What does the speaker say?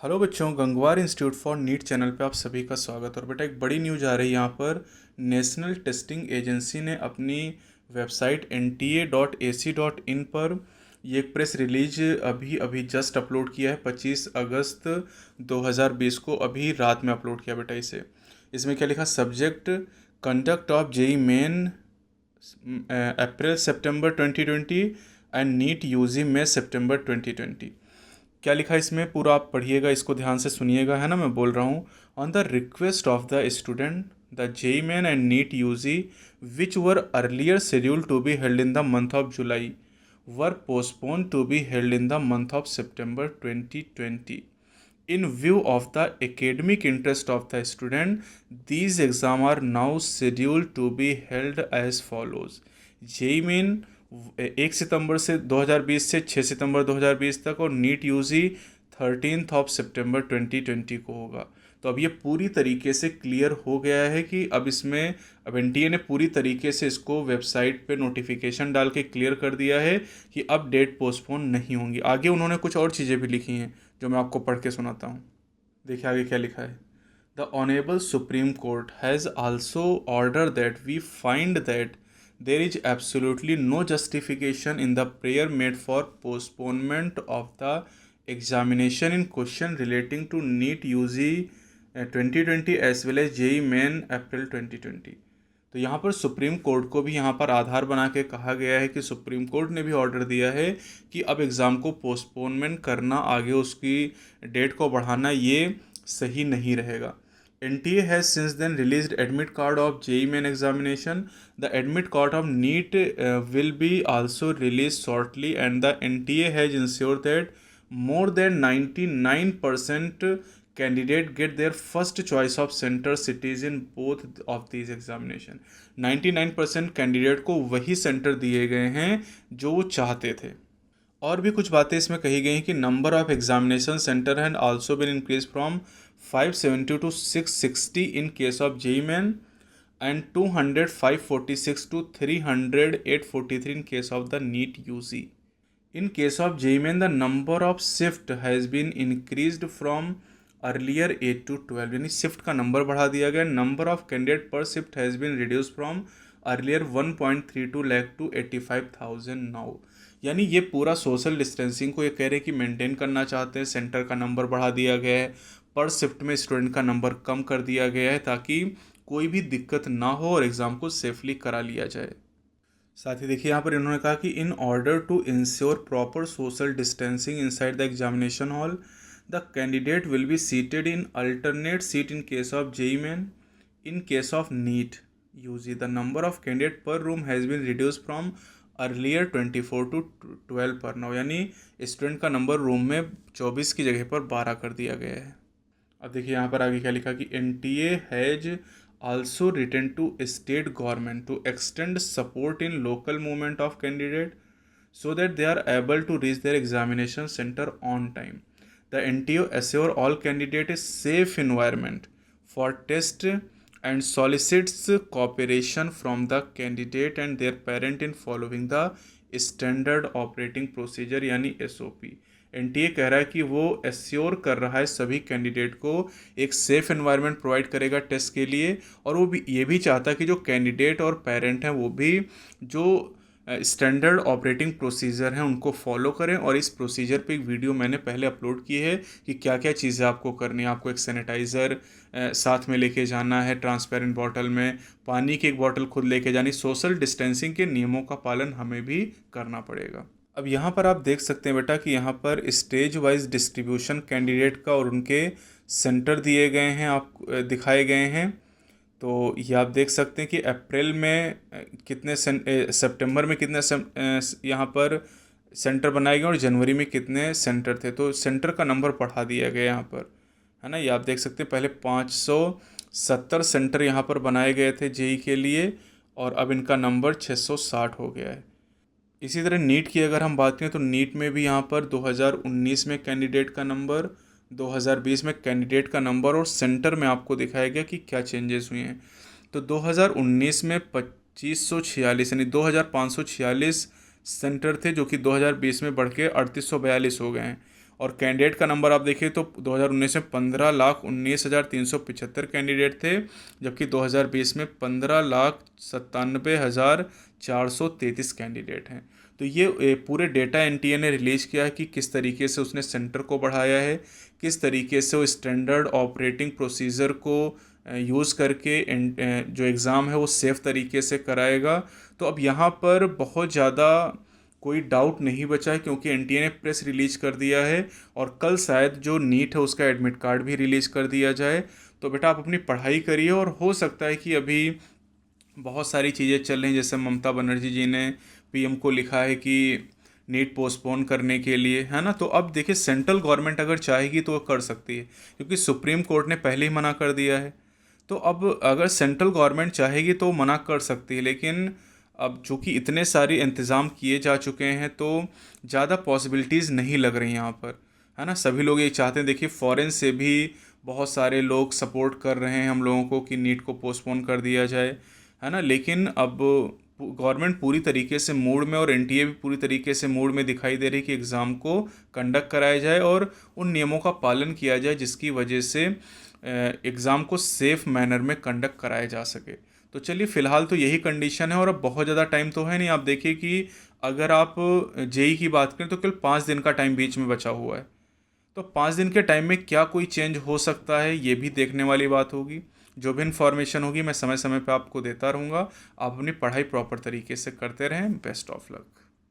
Hello बच्चों, Gangwar institute for NEET channel पे आप सभी का स्वागत। और बेटा एक बड़ी न्यूज़ आ रही है यहाँ पर। नेशनल टेस्टिंग एजेंसी ने अपनी वेबसाइट NTA.AC.in पर ये एक प्रेस रिलीज अभी अभी जस्ट अपलोड किया है। 25 अगस्त 2020 को अभी रात में अपलोड किया बेटा इसे। इसमें क्या लिखा? Subject conduct of JEE Main April September 2020 and NEET UG में सितंबर 2020। क्या लिखा है इसमें, पूरा आप पढ़िएगा, इसको ध्यान से सुनिएगा, है ना। मैं बोल रहा हूँ। On the request of the student the JEE Main and NEET UG which were earlier scheduled to be held in the month of July were postpone to be held in the month of September 2020 in view of the academic interest of the student. These exams are now scheduled to be held as follows. JEE Main 1 सितंबर से 2020 से 6 सितंबर 2020 तक, और NEET UG 13 सितंबर 2020 को होगा। तो अब ये पूरी तरीके से क्लियर हो गया है कि अब इसमें अब एनटीए ने पूरी तरीके से इसको वेबसाइट पे नोटिफिकेशन डाल के क्लियर कर दिया है कि अब डेट पोस्टपोन नहीं होंगी। आगे उन्होंने कुछ और चीज़ें भी लिखी हैं जो मैं आपको पढ़ के सुनाता हूँ। देखिए आगे क्या लिखा है। The honourable supreme court has also order that we find that there is absolutely no justification in the prayer made for postponement of the examination in question relating to NEET UG 2020 as well as JEE Main April 2020। तो यहाँ पर supreme court को भी यहाँ पर आधार बना के कहा गया है कि सुप्रीम कोर्ट ने भी ऑर्डर दिया है कि अब एग्ज़ाम को पोस्टपोनमेंट करना, आगे उसकी डेट को बढ़ाना, ये सही नहीं रहेगा। NTA has since then released admit card of JEE Main examination. The admit card of NEET will be also released shortly, and the NTA has ensured that more than 99% candidate get their first choice of center cities in both of these examination। 99% candidate को वही centre दिए गए हैं जो वो चाहते थे। और भी कुछ बातें इसमें कही गई हैं कि number of examination centre hand also been increase from 570 to 660 in case of JEE Main and 200 546 to 300 843 in case of the NEET UG। In case of JEE Main, the number of shift has been increased from earlier 8 to 12, यानी shift का number बढ़ा दिया गया। Number of candidate per shift has been reduce from earlier 1.32 lakh to 85,000 now. यानी ये पूरा social distancing को ये कह रहे हैं कि मेंटेन करना चाहते हैं। सेंटर का नंबर बढ़ा दिया गया है, पर शिफ्ट में स्टूडेंट का नंबर कम कर दिया गया है ताकि कोई भी दिक्कत ना हो और एग्ज़ाम को सेफली करा लिया जाए। साथ ही देखिए यहाँ पर इन्होंने कहा कि in order to ensure proper social distancing inside the examination hall the candidate will be seated in alternate seat in case of JEE Main. In case of NEET UG the number of candidate per room has been reduce from earlier 24 to 12 पर now, यानी student का number room में 24 की जगह पर 12 कर दिया गया है। अब देखिए यहाँ पर आगे क्या लिखा कि NTA has also written to state government to extend support in local movement of candidate so that they are able to reach their examination center on time. The NTO assure all candidates a safe environment for test and solicits cooperation from the candidate and their parent in following the standard operating procedure यानी SOP। NTA कह रहा है कि वो assure कर रहा है सभी कैंडिडेट को एक सेफ एनवायरनमेंट प्रोवाइड करेगा टेस्ट के लिए, और वो भी ये भी चाहता है कि जो कैंडिडेट और पेरेंट हैं वो भी जो स्टैंडर्ड ऑपरेटिंग प्रोसीजर हैं उनको फॉलो करें। और इस प्रोसीजर पे एक वीडियो मैंने पहले अपलोड की है कि क्या क्या चीज़ें आपको करनी है। आपको एक सैनिटाइज़र साथ में लेके जाना है, ट्रांसपेरेंट बॉटल में पानी की एक बॉटल खुद लेके जानी। सोशल डिस्टेंसिंग के नियमों का पालन हमें भी करना पड़ेगा। अब यहाँ पर आप देख सकते हैं बेटा कि यहाँ पर स्टेज वाइज डिस्ट्रीब्यूशन कैंडिडेट का और उनके सेंटर दिए गए हैं, आप दिखाए गए हैं। तो ये आप देख सकते हैं कि अप्रैल में कितने सितंबर में कितने यहाँ पर सेंटर बनाए गए और जनवरी में कितने सेंटर थे। तो सेंटर का नंबर बढ़ा दिया गया यहाँ पर, है ना। ये आप देख सकते हैं पहले 570 सेंटर यहाँ पर बनाए गए थे जेई के लिए, और अब इनका नंबर 660 हो गया है। इसी तरह नीट की अगर हम बात करें तो नीट में भी यहाँ पर 2019 में कैंडिडेट का नंबर, 2020 में कैंडिडेट का नंबर और सेंटर में आपको दिखाया गया कि क्या चेंजेस हुए हैं। तो 2019 में 2546 यानी 2546 सेंटर थे, जो कि 2020 में बढ़ के 3842 हो गए हैं। और कैंडिडेट का नंबर आप देखिए तो 2019 में 15,19,375 कैंडिडेट थे, जबकि 2020 में 15,97,433 कैंडिडेट हैं। तो ये पूरे डेटा एनटीए ने रिलीज़ किया है कि किस तरीके से उसने सेंटर को बढ़ाया है, किस तरीके से वो स्टैंडर्ड ऑपरेटिंग प्रोसीजर को यूज़ करके जो एग्ज़ाम है वो सेफ़ तरीके से कराएगा। तो अब यहाँ पर बहुत ज़्यादा कोई डाउट नहीं बचा है, क्योंकि एनटीए ने प्रेस रिलीज कर दिया है और कल शायद जो नीट है उसका एडमिट कार्ड भी रिलीज़ कर दिया जाए। तो बेटा आप अपनी पढ़ाई करिए, और हो सकता है कि अभी बहुत सारी चीज़ें चल रही हैं, जैसे ममता बनर्जी जी ने पीएम को लिखा है कि नीट पोस्टपोन करने के लिए, है ना। तो अब देखिए सेंट्रल गवर्नमेंट अगर चाहेगी तो वो कर सकती है, क्योंकि सुप्रीम कोर्ट ने पहले ही मना कर दिया है। तो अब अगर सेंट्रल गवर्नमेंट चाहेगी तो मना कर सकती है, लेकिन अब चूँकि इतने सारे इंतज़ाम किए जा चुके हैं तो ज़्यादा पॉसिबिलिटीज़ नहीं लग रही यहाँ पर, है ना। सभी लोग ये चाहते हैं, देखिए फॉरेन से भी बहुत सारे लोग सपोर्ट कर रहे हैं हम लोगों को कि नीट को पोस्टपोन कर दिया जाए, है ना। लेकिन अब गवर्नमेंट पूरी तरीके से मूड में और एनटीए भी पूरी तरीके से मूड में दिखाई दे रही है कि एग्ज़ाम को कंडक्ट कराया जाए और उन नियमों का पालन किया जाए जिसकी वजह से एग्ज़ाम को सेफ़ मैनर में कंडक्ट कराया जा सके। तो चलिए फ़िलहाल तो यही कंडीशन है, और अब बहुत ज़्यादा टाइम तो है नहीं। आप देखिए कि अगर आप जेई की बात करें तो केवल 5 दिन का टाइम बीच में बचा हुआ है। तो 5 दिन के टाइम में क्या कोई चेंज हो सकता है, ये भी देखने वाली बात होगी। जो भी इन्फॉर्मेशन होगी मैं समय समय पे आपको देता रहूँगा। आप अपनी पढ़ाई प्रॉपर तरीके से करते रहें। Best of luck.